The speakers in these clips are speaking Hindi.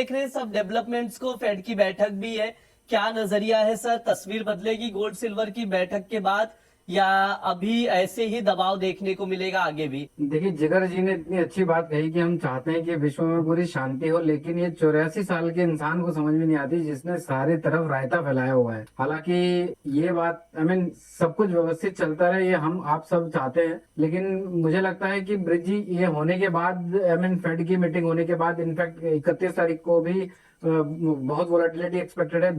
देख रहे हैं सब डेवलपमेंट्स को, फेड की बैठक भी है, क्या नजरिया है सर? तस्वीर बदलेगी गोल्ड सिल्वर की बैठक के बाद या अभी ऐसे ही दबाव देखने को मिलेगा आगे भी? देखिए, जिगर जी ने इतनी अच्छी बात कही कि हम चाहते हैं कि विश्व में पूरी शांति हो, लेकिन ये 84 साल के इंसान को समझ में नहीं आती जिसने सारे तरफ रायता फैलाया हुआ है। हालांकि ये बात सब कुछ व्यवस्थित चलता रहे, ये हम आप सब चाहते हैं, लेकिन मुझे लगता है कि ब्रिज जी ये होने के बाद फेड की मीटिंग होने के बाद इनफैक्ट 31 तारीख को भी बहुत वोलेटिलिटी एक्सपेक्टेड है,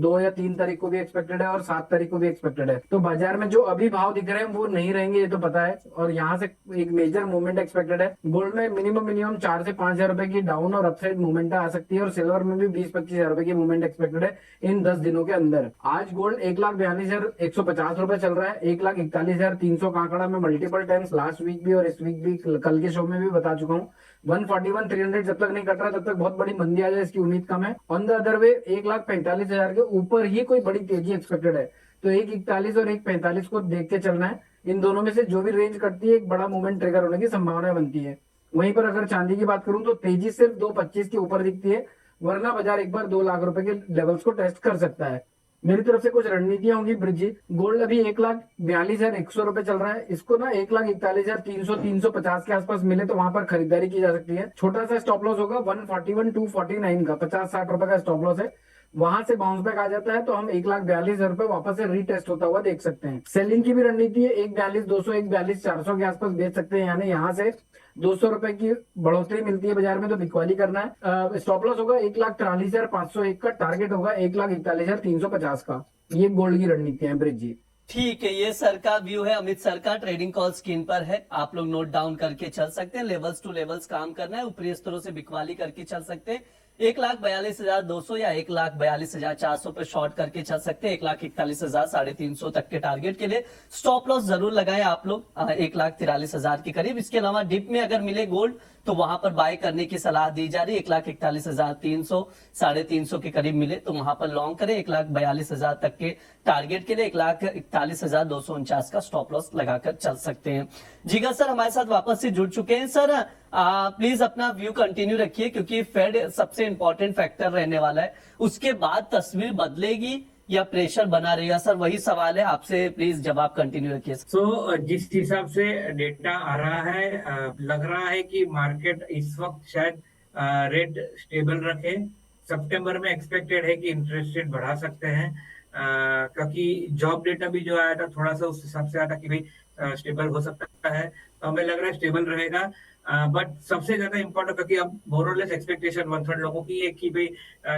2 या 3 तारीख को भी एक्सपेक्टेड है और 7 तारीख को भी एक्सपेक्टेड है। तो बाजार में जो अभी भाव दिख रहे हैं वो नहीं रहेंगे, ये तो पता है। और यहाँ से एक मेजर मूवमेंट एक्सपेक्टेड है। गोल्ड में मिनिमम मिनिमम 4 से 5 हजार रुपए की डाउन और अपसाइड मूवमेंट आ सकती है, और सिल्वर में भी 20-25 हजार रुपए की मूवमेंट एक्सपेक्टेड है इन 10 दिनों के अंदर। आज गोल्ड 1,42,150 रुपए चल रहा है। 1,41,300 का आंकड़ा मैं मल्टीपल टाइम्स लास्ट वीक भी और इस वीक भी कल के शो में भी बता चुका हूँ। 141,300 जब तक नहीं कट रहा तब तक बहुत बड़ी मंदी आ जाए इसकी उम्मीद कम है। ऑन द अदर वे 1,45,000 के ऊपर ही कोई बड़ी तेजी एक्सपेक्टेड है। तो 1,41 और 1,45 को देख के चलना है। इन दोनों में से जो भी रेंज कटती है एक बड़ा मूवमेंट ट्रिगर होने की संभावना बनती है। वहीं पर अगर चांदी की बात करूं तो तेजी सिर्फ 2,25 के ऊपर दिखती है, वरना बाजार एक बार 2 लाख रुपए के लेवल्स को टेस्ट कर सकता है। मेरी तरफ से कुछ रणनीतियां होंगी ब्रिज। गोल्ड अभी 1,42,100 रुपए चल रहा है। इसको ना 1,41,300 350 के आसपास मिले तो वहां पर खरीदारी की जा सकती है। छोटा सा स्टॉप लॉस होगा 141,249 का, 50-60 रुपए का स्टॉप लॉस है। वहां से बाउंस बैक आ जाता है तो हम 1,42,000 रुपए वापस से रीटेस्ट होता हुआ देख सकते हैं। सेलिंग की भी रणनीति है, 1,42,200 1,42,400 के आसपास बेच सकते हैं, यानी यहाँ से 200 रुपए की बढ़ोतरी मिलती है बाजार में तो बिकवाली करना है। स्टॉप लॉस होगा 1,43,501 का, टारगेट होगा 1,41,350 का। ये गोल्ड की रणनीति है ब्रिज जी। ठीक है, ये सर का व्यू है, अमित सर का। ट्रेडिंग कॉल स्क्रीन पर है, आप लोग नोट डाउन करके चल सकते हैं। लेवल्स टू लेवल्स काम करना है, ऊपरी स्तरों से बिकवाली करके चल सकते हैं। 1,42,200 या 1,42,400 पे शॉर्ट करके चल सकते हैं। 1,41,350 तक के टारगेट के लिए स्टॉप लॉस जरूर लगाएं आप लोग 1,43,000 के करीब। इसके अलावा डिप में अगर मिले गोल्ड तो वहां पर बाय करने की सलाह दी जा रही है। 1,41,300 350 के करीब मिले तो वहां पर लॉन्ग करें। 1,42,000 तक के टारगेट के लिए 1,41,249 का स्टॉप लॉस लगाकर चल सकते हैं। जिगर सर हमारे साथ वापस से जुड़ चुके हैं। सर प्लीज अपना व्यू कंटिन्यू रखिए, क्योंकि फेड सबसे इंपॉर्टेंट फैक्टर रहने वाला है। उसके बाद तस्वीर बदलेगी या प्रेशर बना रहेगा? सर वही सवाल है आपसे, प्लीज जवाब कंटिन्यू रखिए। जिस हिसाब से डेटा आ रहा है, लग रहा है कि मार्केट इस वक्त शायद रेट स्टेबल रखे। सितंबर में एक्सपेक्टेड है कि इंटरेस्ट रेट बढ़ा सकते हैं, क्योंकि जॉब डेटा भी जो आया था थोड़ा सा उस हिसाब से आया था कि भाई स्टेबल हो सकता है, तो हमें लग रहा है स्टेबल रहेगा। बट सबसे ज्यादा इम्पोर्टेंट, क्योंकि अब मोरलेस एक्सपेक्टेशन 1/3 लोगों की है कि भाई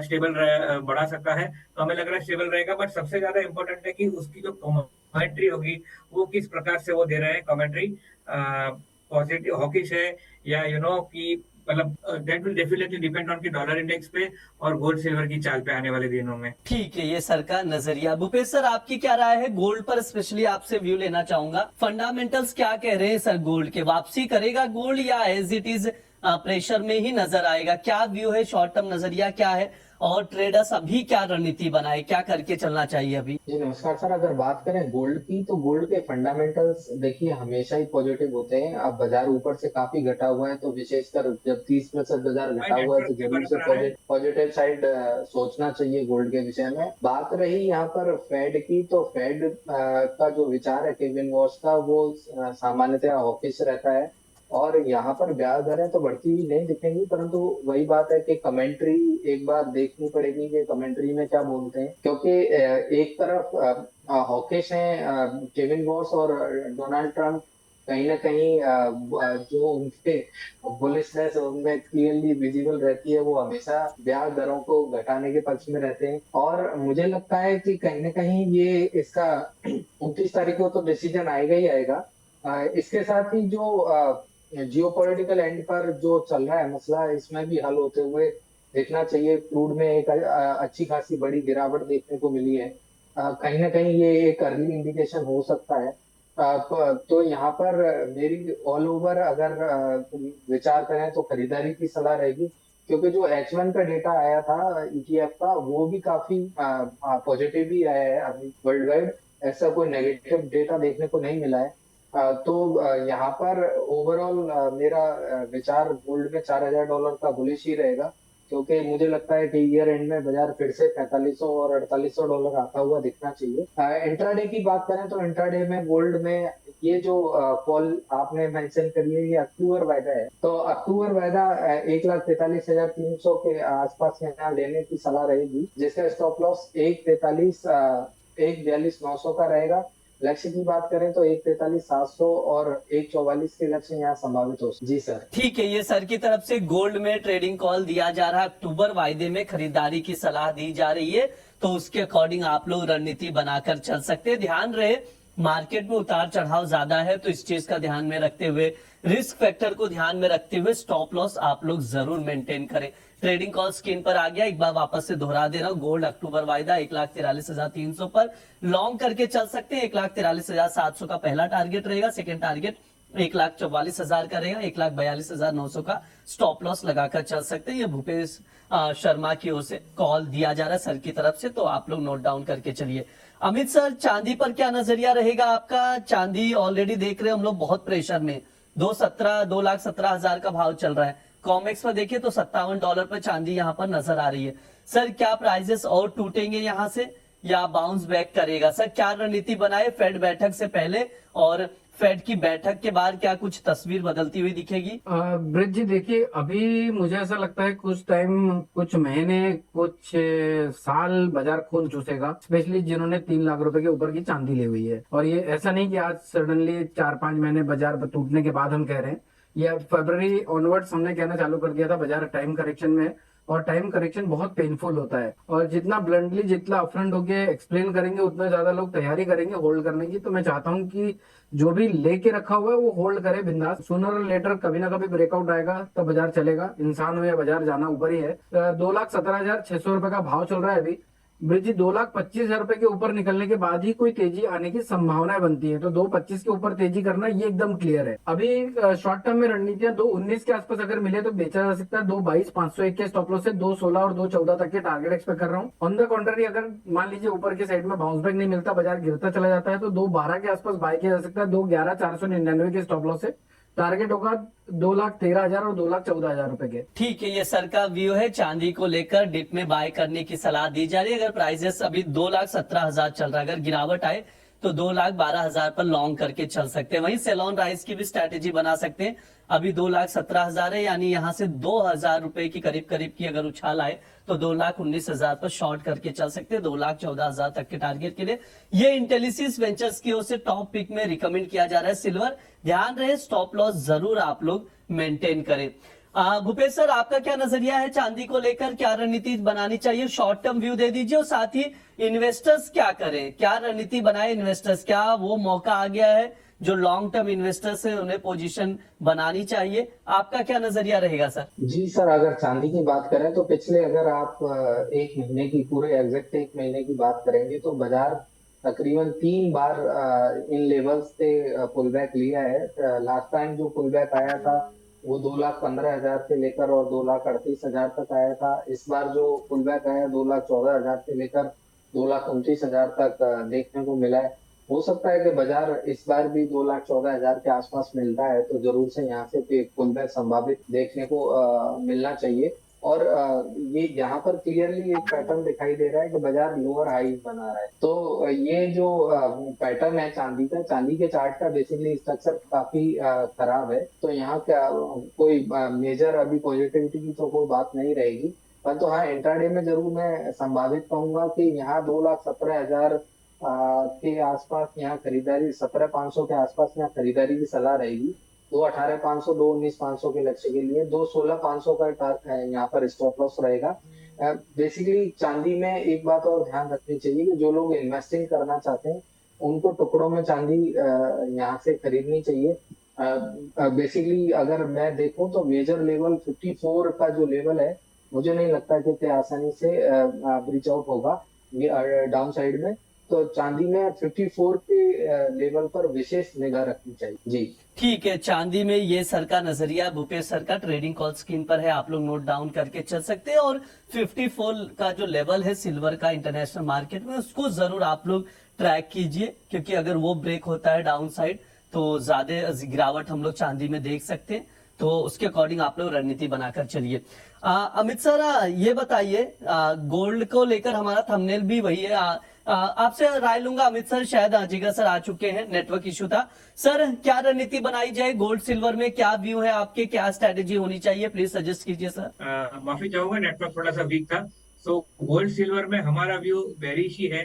स्टेबल बढ़ा सकता है, तो हमें लग रहा है स्टेबल रहेगा। बट सबसे ज्यादा इम्पोर्टेंट है कि उसकी जो कमेंट्री होगी वो किस प्रकार से वो दे रहे हैं कमेंट्री, पॉजिटिव हॉकिश है या कि मतलब that will definitely depend on की डॉलर इंडेक्स पे और गोल्ड सिल्वर की चाल पे आने वाले दिनों में। ठीक है, ये सर का नजरिया। भूपेश सर आपकी क्या राय है गोल्ड पर? स्पेशली आपसे व्यू लेना चाहूंगा। फंडामेंटल्स क्या कह रहे हैं सर? गोल्ड के वापसी करेगा गोल्ड या एज इट इज प्रेशर में ही नजर आएगा? क्या व्यू है, शॉर्ट टर्म नजरिया क्या है, और ट्रेडर्स अभी क्या रणनीति बनाए, क्या करके चलना चाहिए अभी? जी नमस्कार सर। अगर बात करें गोल्ड की तो गोल्ड के फंडामेंटल्स देखिए हमेशा ही पॉजिटिव होते हैं। अब बाजार ऊपर से काफी घटा हुआ है, तो विशेषकर जब 30% बाजार घटा हुआ है तो जरूर से पॉजिटिव साइड सोचना चाहिए गोल्ड के विषय में। बात रही यहाँ पर फेड की, तो फेड का जो विचार है केविन वॉश का, वो सामान्यतः हॉकिश रहता है और यहाँ पर ब्याज दरें तो बढ़ती हुई नहीं दिखेंगी, परंतु वही बात है कि कमेंट्री एक बार देखनी पड़ेगी कि कमेंट्री में क्या बोलते हैं। क्योंकि एक तरफ हॉकिश हैं केविन बॉस और डोनाल्ड ट्रंप, कहीं ना कहीं जो उनके बुलिशनेस उनमें क्लियरली विजिबल रहती है, वो हमेशा ब्याज दरों को घटाने के पक्ष में रहते हैं। और मुझे लगता है कि कहीं ना कहीं ये इसका 29 तारीख को तो डिसीजन आएगा ही आएगा। इसके साथ ही जो जियोपॉलिटिकल एंड पर जो चल रहा है मसला, इसमें भी हल होते हुए देखना चाहिए। क्रूड में एक अच्छी खासी बड़ी गिरावट देखने को मिली है, कहीं ना कहीं ये एक अर्ली इंडिकेशन हो सकता है। तो यहाँ पर मेरी ऑल ओवर अगर विचार करें तो खरीदारी की सलाह रहेगी, क्योंकि जो H1 का डेटा आया था ETF का, वो भी काफी पॉजिटिव ही आया है। अभी वर्ल्ड वाइड ऐसा कोई नेगेटिव डेटा देखने को नहीं मिला है। तो यहाँ पर ओवरऑल मेरा विचार गोल्ड में $4,000 का बुलिश ही रहेगा। क्योंकि मुझे लगता है कि ईयर एंड में बाजार फिर से 4500 और 4800 डॉलर आता हुआ दिखना चाहिए। इंट्राडे की बात करें तो इंट्राडे में गोल्ड में ये जो कॉल आपने मेंशन करी है ये अक्टूबर वायदा है, तो अक्टूबर वायदा 1,43,300 के आसपास यहाँ लेने की सलाह रहेगी, जिसका स्टॉप लॉस 1,42,900 का रहेगा। लक्ष्य की बात करें तो 1,43,700 और 1,44 के लक्ष्य यहाँ संभावित हो। जी सर। ठीक है, ये सर की तरफ से गोल्ड में ट्रेडिंग कॉल दिया जा रहा है। अक्टूबर वायदे में खरीदारी की सलाह दी जा रही है, तो उसके अकॉर्डिंग आप लोग रणनीति बनाकर चल सकते हैं। ध्यान रहे मार्केट में उतार चढ़ाव ज्यादा है, तो इस चीज का ध्यान में रखते हुए, रिस्क फैक्टर को ध्यान में रखते हुए स्टॉप लॉस आप लोग जरूर मेंटेन करें। ट्रेडिंग कॉल स्क्रीन पर आ गया, एक बार वापस से दोहरा दे रहा हूं। गोल्ड अक्टूबर वायदा 1,43,300 पर लॉन्ग करके चल सकते हैं। 1,43,700 का पहला टारगेट रहेगा, सेकेंड टारगेट 1,44,000 का रहेगा। 1,42,900 का स्टॉप लॉस लगाकर चल सकते हैं। ये भूपेश शर्मा की ओर से कॉल दिया जा रहा है सर की तरफ से, तो आप लोग नोट डाउन करके चलिए। अमित सर, चांदी पर क्या नजरिया रहेगा आपका? चांदी ऑलरेडी देख रहे हैं हम लोग बहुत प्रेशर में, 2,17,000 का भाव चल रहा है। कॉमेक्स पर देखिए तो $57 पर चांदी यहाँ पर नजर आ रही है। सर क्या प्राइजेस और टूटेंगे यहाँ से या बाउंस बैक करेगा? सर क्या रणनीति बनाए फेड बैठक से पहले और फेड की बैठक के बाद, क्या कुछ तस्वीर बदलती हुई दिखेगी? ब्रिज जी देखिए, अभी मुझे ऐसा लगता है कुछ टाइम, कुछ महीने, कुछ साल बाजार खून चूसेगा, स्पेशली जिन्होंने 3 लाख रुपए के ऊपर की चांदी ली हुई है। और ये ऐसा नहीं कि आज सडनली 4-5 महीने बाजार टूटने के बाद हम कह रहे हैं, या फरवरी ऑनवर्ड्स हमने कहना चालू कर दिया था बाजार टाइम करेक्शन में, और टाइम करेक्शन बहुत पेनफुल होता है। और जितना ब्लंटली, जितना अपफ्रंट होके एक्सप्लेन करेंगे, उतना ज्यादा लोग तैयारी करेंगे होल्ड करने की। तो मैं चाहता हूं कि जो भी लेके रखा हुआ है वो होल्ड करे बिंदास। सूनर और लेटर कभी ना कभी ब्रेकआउट आएगा तो बाजार चलेगा। इंसान हो या बाजार, जाना ऊपर ही है। 2,17,600 रुपए का भाव चल रहा है अभी। ब्रिज 2,25,000 रुपए के ऊपर निकलने के बाद ही कोई तेजी आने की संभावनाएं बनती है, तो 2,25 के ऊपर तेजी करना ये एकदम क्लियर है। अभी शॉर्ट टर्म में रणनीतियां 2,19 के आसपास अगर मिले तो बेचा जा सकता है। 2,22,501 के स्टॉप लॉस से 2,16 और 2,14 तक के टारगेट एक्सपेक्ट कर रहा हूँ। ऑन द कॉन्ट्ररी, अगर मान लीजिए ऊपर के साइड में बाउंस बैक नहीं मिलता, बाजार गिरता चला जाता है, तो 2,12 के आसपास बाय किया जा सकता है। 2,11,499 के स्टॉप लॉस से टारगेट होगा 2,13,000 और 2,14,000 रुपए के। ठीक है, ये सर का व्यू है। चांदी को लेकर डिप में बाय करने की सलाह दी जा रही है। अगर प्राइसेस अभी 2,17,000 चल रहा है, अगर गिरावट आए तो 2,12,000 पर लॉन्ग करके चल सकते हैं। वहीं सेलॉन राइस की भी स्ट्रैटेजी बना सकते हैं। अभी 2,17,000 है, यानी यहाँ से 2,000 रुपए की करीब करीब की अगर उछाल आए तो 2,19,000 पर शॉर्ट करके चल सकते हैं 2,14,000 तक के टारगेट के लिए। ये इंटेलिसिस वेंचर्स की ओर से टॉप पिक में रिकमेंड किया जा रहा है सिल्वर। ध्यान रहे स्टॉप लॉस जरूर आप लोग मेंटेन करें। भूपेश सर, आपका क्या नजरिया है चांदी को लेकर? क्या रणनीति बनानी चाहिए? शॉर्ट टर्म व्यू दे दीजिए, और साथ ही इन्वेस्टर्स क्या करें, क्या रणनीति बनाए इन्वेस्टर्स? क्या वो मौका आ गया है जो लॉन्ग टर्म इन्वेस्टर्स है उन्हें पोजीशन बनानी चाहिए? आपका क्या नजरिया रहेगा सर? जी सर, अगर चांदी की बात करें तो पिछले, अगर आप एक महीने की, पूरे एग्जैक्ट एक महीने की बात करेंगे तो बाजार तकरीबन 3 बार इन लेवल्स पे पुल बैक लिया है। लास्ट टाइम जो पुल बैक आया था वो 2,15,000 से लेकर और 2,38,000 तक आया था। इस बार जो पुल बैक आया 2,14,000 से लेकर 2,29,000 तक देखने को मिला है। हो सकता है कि बाजार इस बार भी 2,14,000 के आसपास मिलता है, तो जरूर से यहाँ से एक पुल बैक संभावित देखने को मिलना चाहिए। और ये यहाँ पर क्लियरली एक पैटर्न दिखाई दे रहा है कि बाजार लोअर हाई बना रहा है। तो ये जो पैटर्न है चांदी का, चांदी के चार्ट का बेसिकली स्ट्रक्चर काफी खराब है। तो यहाँ क्या कोई मेजर अभी पॉजिटिविटी की तो कोई बात नहीं रहेगी, परंतु हाँ इंट्राडे में जरूर मैं संभावित कहूंगा कि यहाँ 2,17,000 के आसपास यहाँ खरीदारी, 17,500 के आसपास यहाँ खरीदारी की सलाह रहेगी। 2,18,500, 2,19,500 के लक्ष्य के लिए 2,16,500 का यहाँ पर स्टॉप लॉस रहेगा। बेसिकली चांदी में एक बात और ध्यान रखनी चाहिए कि जो लोग इन्वेस्टिंग करना चाहते हैं उनको टुकड़ों में चांदी यहाँ से खरीदनी चाहिए। बेसिकली अगर मैं देखूं तो मेजर लेवल 54 का जो लेवल है, मुझे नहीं लगता कि इतने आसानी से ब्रीच आउट होगा डाउन साइड में। तो चांदी में 54 के लेवल पर विशेष निगाह रखनी चाहिए। जी ठीक है, चांदी में ये सर का नजरिया, भूपेश सर का ट्रेडिंग कॉल स्क्रीन पर है, आप लोग नोट डाउन करके चल सकते हैं। और 54 का जो लेवल है सिल्वर का इंटरनेशनल मार्केट में, उसको जरूर आप लोग ट्रैक कीजिए, क्योंकि अगर वो ब्रेक होता है डाउन साइड तो ज्यादा गिरावट हम लोग चांदी में देख सकते हैं। तो उसके अकॉर्डिंग आप लोग रणनीति बनाकर चलिए। अमित सर, ये बताइए, गोल्ड को लेकर हमारा थंबनेल भी वही है। आपसे राय लूंगा अमित सर, शायद जिगर सर आ चुके हैं, नेटवर्क इशू था। सर, क्या रणनीति बनाई जाए गोल्ड सिल्वर में? क्या व्यू है आपके, क्या स्ट्रेटेजी होनी चाहिए, प्लीज सजेस्ट कीजिए सर। माफी चाहूंगा, नेटवर्क थोड़ा सा वीक था। सो गोल्ड सिल्वर में हमारा व्यू बेरिश ही है।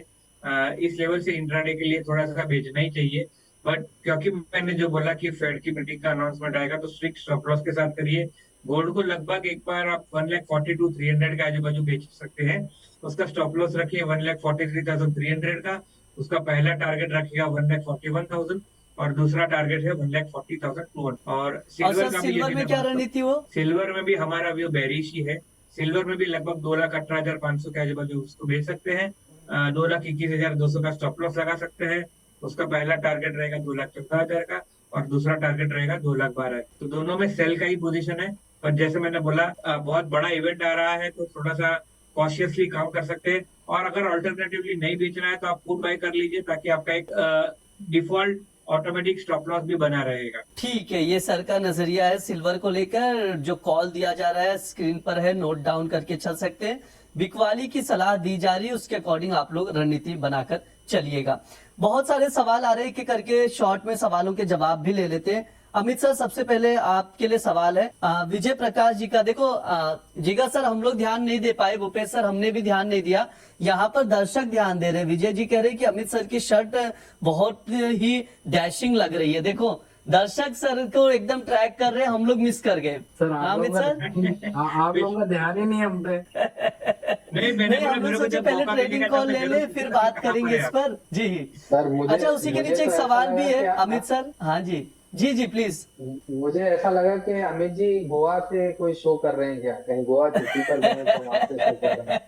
इस लेवल से इंट्राडे के लिए थोड़ा सा भेजना ही चाहिए, बट क्योंकि मैंने जो बोला कि फेड की मीटिंग का अनाउंसमेंट आएगा तो स्ट्रिक्ट स्टॉप लॉस के साथ करिए। गोल्ड को लगभग एक बार आप 1,42,300 के आजू बाजू बेच सकते हैं। उसका स्टॉप लॉस रखिए 1,43,300 का। उसका पहला टारगेट रखिएगा 1,41,000 और दूसरा टारगेट है 1,40,200। और सिल्वर का भी सिल्वर में क्या रणनीति हो? सिल्वर में भी हमारा व्यू बेरिश ही है। सिल्वर में भी लगभग 2,18,500 के आजू बाजू उसको बेच सकते हैं। 2,21,200 का स्टॉप लॉस लगा सकते हैं। उसका पहला टारगेट रहेगा 2,14,000 का और दूसरा टारगेट रहेगा 2,12,000। तो दोनों में सेल का ही पोजीशन है। पर जैसे मैंने बोला, बहुत बड़ा इवेंट आ रहा है तो थोड़ा सा कॉशियसली काम कर सकते हैं। और अगर अल्टरनेटिवली नहीं बेचना है तो आप पुट बाय कर लीजिए, ताकि आपका एक डिफॉल्ट ऑटोमेटिक स्टॉप लॉस भी बना रहेगा। ठीक है, ये सर का नजरिया है सिल्वर को लेकर। जो कॉल दिया जा रहा है स्क्रीन पर है, नोट डाउन करके चल सकते हैं। बिकवाली की सलाह दी जा रही है, उसके अकॉर्डिंग आप लोग रणनीति बनाकर चलिएगा। बहुत सारे सवाल आ रहे हैं, कि करके शॉर्ट में सवालों के जवाब भी ले लेते हैं। अमित सर, सबसे पहले आपके लिए सवाल है विजय प्रकाश जी का। देखो जिगर सर, हम लोग ध्यान नहीं दे पाए, भूपेश सर हमने भी ध्यान नहीं दिया, यहाँ पर दर्शक ध्यान दे रहे हैं। विजय जी कह रहे हैं कि अमित सर की शर्ट बहुत ही डैशिंग लग रही है। देखो दर्शक सर को एकदम ट्रैक कर रहे हैं, हम लोग मिस कर गए। सर अमित सर, आप लोगों का ध्यान ही नहीं हम पे। नहीं, हम लोग सोचे पहले ट्रेडिंग कॉल ले ले, फिर बात करेंगे इस पर। जी सर मुझे, अच्छा, उसी के नीचे एक तो सवाल ऐसा भी लगा है कि अमित सर। हाँ जी जी जी प्लीज। मुझे ऐसा लगा कि अमित जी गोवा से कोई शो कर रहे हैं क्या? कहीं गोवा छुट्टी पर गए तो वहां से शो कर रहे हैं।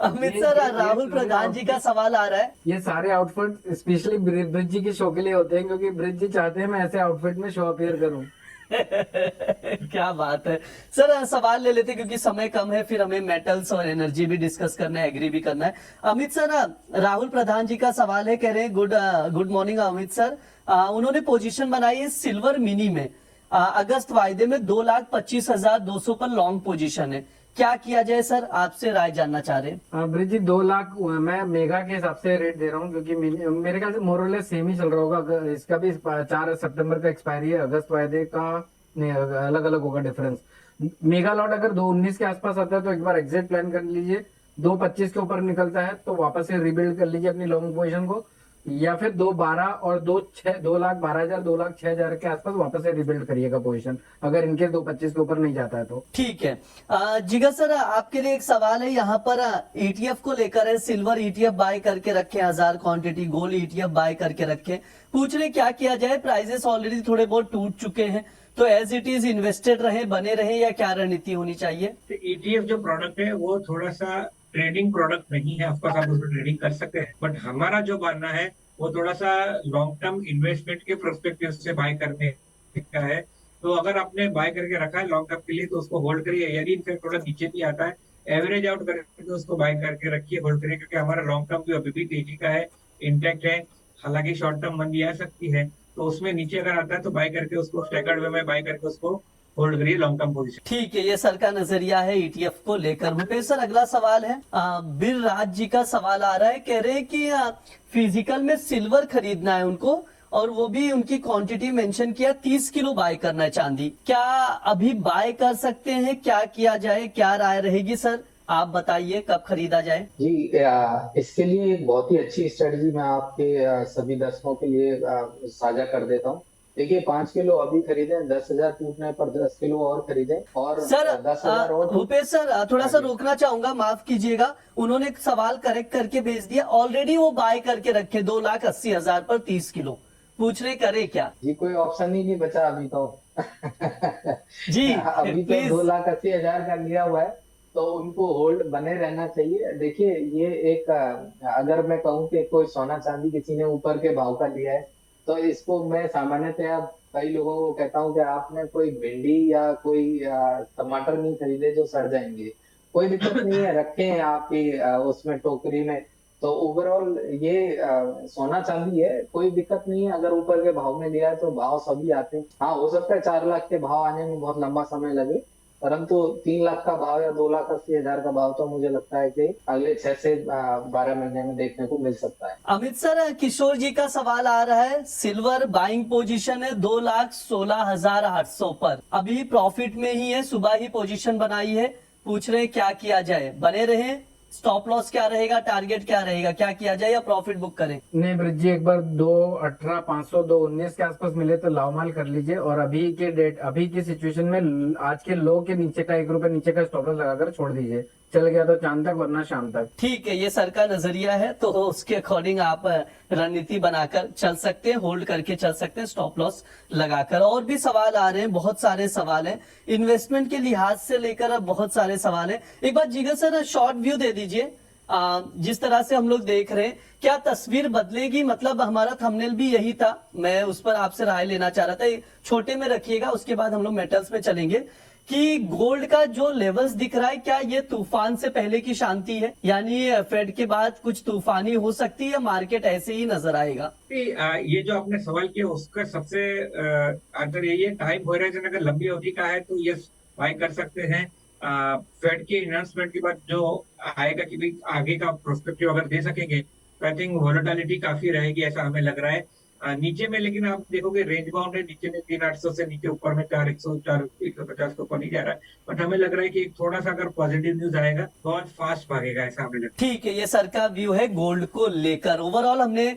अमित सर, राहुल प्रधान जी का सवाल आ रहा है। ये सारे आउटफिट स्पेशली ब्रिज जी के शो के लिए होते हैं, क्योंकि ब्रिज जी चाहते हैं मैं ऐसे आउटफिट में शो अपीयर करूं। क्या बात है सर, सवाल ले लेते क्योंकि समय कम है, फिर हमें मेटल्स और एनर्जी भी डिस्कस करना है, एग्री भी करना है। अमित सर, राहुल प्रधान जी का सवाल है, कह रहे हैं गुड मॉर्निंग अमित सर। उन्होंने पोजीशन बनाई है सिल्वर मिनी में। अगस्त वायदे में 2,25,200 पर लॉन्ग पोजीशन है। क्या किया जाए सर, आपसे राय जानना चाह रहे हैं। ब्रिज जी 2 लाख मैं मेगा के हिसाब से रेट दे रहा हूँ, क्योंकि मेरे ख्याल से मोरलेस सेम ही चल रहा होगा। इसका भी 4 सितंबर का एक्सपायरी है, अगस्त वायदे का नहीं, अलग अलग होगा डिफरेंस। मेगा लॉट अगर 2,19 के आसपास आता है तो एक बार एग्जिट प्लान कर लीजिए। 2,25 के ऊपर निकलता है तो वापस से रिबिल्ड कर लीजिए अपनी लॉन्ग पोजीशन को, या फिर 2,12 और 2,12,000 2,06,000 के आसपास वापस से रिबिल्ड करिएगा पोजीशन, अगर इनके 2,25 के ऊपर नहीं जाता है तो। ठीक है, जिगर सर, आपके लिए एक सवाल है यहाँ पर ईटीएफ को लेकर है। सिल्वर ईटीएफ बाय करके रखे 1,000 क्वांटिटी, गोल्ड ईटीएफ बाय करके रखे। पूछ रहे क्या किया जाए, प्राइजेस ऑलरेडी थोड़े बहुत टूट चुके हैं, तो एज इट इज इन्वेस्टेड रहे, बने रहे, या क्या रणनीति होनी चाहिए? ईटीएफ जो प्रोडक्ट है वो थोड़ा सा ट्रेडिंग प्रोडक्ट नहीं है। ऑफकोर्स आप उसमें ट्रेडिंग कर सकते हैं, बट हमारा जो मानना है वो थोड़ा सा लॉन्ग टर्म इन्वेस्टमेंट के पर्सपेक्टिव से बाय करने का है। तो अगर आपने बाय करके रखा है लॉन्ग टर्म के लिए तो उसको होल्ड करिए। यदि इनफेक्ट थोड़ा नीचे भी आता है, एवरेज आउट करके तो उसको बाय करके रखिए, होल्ड करिए, क्योंकि हमारा लॉन्ग टर्म भी अभी भी तेजी का है, इंटैक्ट है। हालांकि शॉर्ट टर्म मंदी आ सकती है, तो उसमें नीचे अगर आता है तो बाय करके उसको स्टैगर्ड वे में बाय करके उसको होल्ड करिए लॉन्ग टर्म पोजीशन। ठीक है, ये सर का नजरिया है ईटीएफ को लेकर। भूपेश सर, अगला सवाल है बीर राज जी का सवाल आ रहा है, कह रहे हैं कि फिजिकल में सिल्वर खरीदना है उनको, और वो भी उनकी क्वांटिटी मेंशन किया 30 किलो बाय करना है चांदी। क्या अभी बाय कर सकते हैं? क्या किया जाए, क्या राय रहेगी सर? आप बताइए कब खरीदा जाए। जी, इसके लिए एक बहुत ही अच्छी स्ट्रेटजी मैं आपके सभी दर्शकों के लिए साझा कर देता हूँ। देखिए, 5 किलो अभी खरीदे, 10,000 टूटने पर 10 किलो और खरीदे, और सर 10,000 और। भूपेश सर, थोड़ा सा रोकना चाहूंगा, माफ कीजिएगा। उन्होंने एक सवाल करेक्ट करके भेज दिया, ऑलरेडी वो बाय करके रखे 2,80,000 पर 30 किलो। पूछ रहे करे क्या? जी, कोई ऑप्शन ही नहीं बचा अभी तो। जी अभी तो प्लीज। 2,80,000 का लिया हुआ है, तो उनको होल्ड बने रहना चाहिए। देखिए, ये एक अगर मैं कहूँ कि कोई सोना चांदी किसी ने ऊपर के भाव का लिया है, तो इसको मैं सामान्यतः कई लोगों को कहता हूँ कि आपने कोई भिंडी या कोई टमाटर नहीं खरीदे जो सड़ जाएंगे। कोई दिक्कत नहीं है, रखे हैं आपकी उसमें टोकरी में। तो ओवरऑल ये सोना चांदी है, कोई दिक्कत नहीं है। अगर ऊपर के भाव में लिया है तो भाव सभी आते हैं। हाँ, हो सकता है 4 लाख के भाव आने में बहुत लंबा समय लगे, परंतु 3 लाख का भाव या 2,80,000 का भाव तो मुझे लगता है कि अगले 6 से 12 महीने में देखने को मिल सकता है। अमित सर, किशोर जी का सवाल आ रहा है, सिल्वर बाइंग पोजीशन है 2,16,800 पर, अभी प्रॉफिट में ही है, सुबह ही पोजीशन बनाई है, पूछ रहे हैं क्या किया जाए, बने रहे, स्टॉप लॉस क्या रहेगा, टारगेट क्या रहेगा, क्या किया जाए या प्रॉफिट बुक करें? नहीं ब्रिज जी, एक बार 2,18,500 2,19 के आसपास मिले तो लावमाल कर लीजिए, और अभी की सिचुएशन में आज के लो के नीचे का 1 रुपए नीचे का स्टॉप लॉस लगाकर छोड़ दीजिए, चल गया तो चांद तक वरना शाम तक। ठीक है, ये सर का नजरिया है, तो उसके अकॉर्डिंग आप रणनीति बनाकर चल सकते हैं, होल्ड करके चल सकते हैं, स्टॉप लॉस लगाकर। और भी सवाल आ रहे हैं, बहुत सारे सवाल हैं, इन्वेस्टमेंट के लिहाज से लेकर अब बहुत सारे सवाल हैं। एक बार जिगर सर शॉर्ट व्यू दे दीजिए, जिस तरह से हम लोग देख रहे हैं, क्या तस्वीर बदलेगी? मतलब हमारा थंबनेल भी यही था, मैं उस पर आपसे राय लेना चाह रहा था, छोटे में रखिएगा, उसके बाद हम लोग मेटल्स में चलेंगे, कि गोल्ड का जो लेवल्स दिख रहा है, क्या ये तूफान से पहले की शांति है, यानी फेड के बाद कुछ तूफानी हो सकती है या मार्केट ऐसे ही नजर आएगा? ये जो आपने सवाल किया उसका सबसे आंसर यही है, टाइम होराइजन अगर लंबी अवधि का है तो यस बाय कर सकते हैं। फेड के अनाउंसमेंट के बाद जो आएगा कि भाई आगे का प्रोस्पेक्टिव अगर दे सकेंगे तो आई थिंक वोलेटिलिटी काफी रहेगी, ऐसा हमें लग रहा है। नीचे में लेकिन आप देखोगे रेंज बाउंड है, नीचे में 3,800 से नीचे, ऊपर में 4,100 4,150 के ऊपर नहीं जा रहा है, बट हमें लग रहा है कि एक थोड़ा सा अगर पॉजिटिव न्यूज आएगा बहुत फास्ट भागेगा, ऐसा हमें लगता है। ठीक है, ये सर का व्यू है गोल्ड को लेकर। ओवरऑल हमने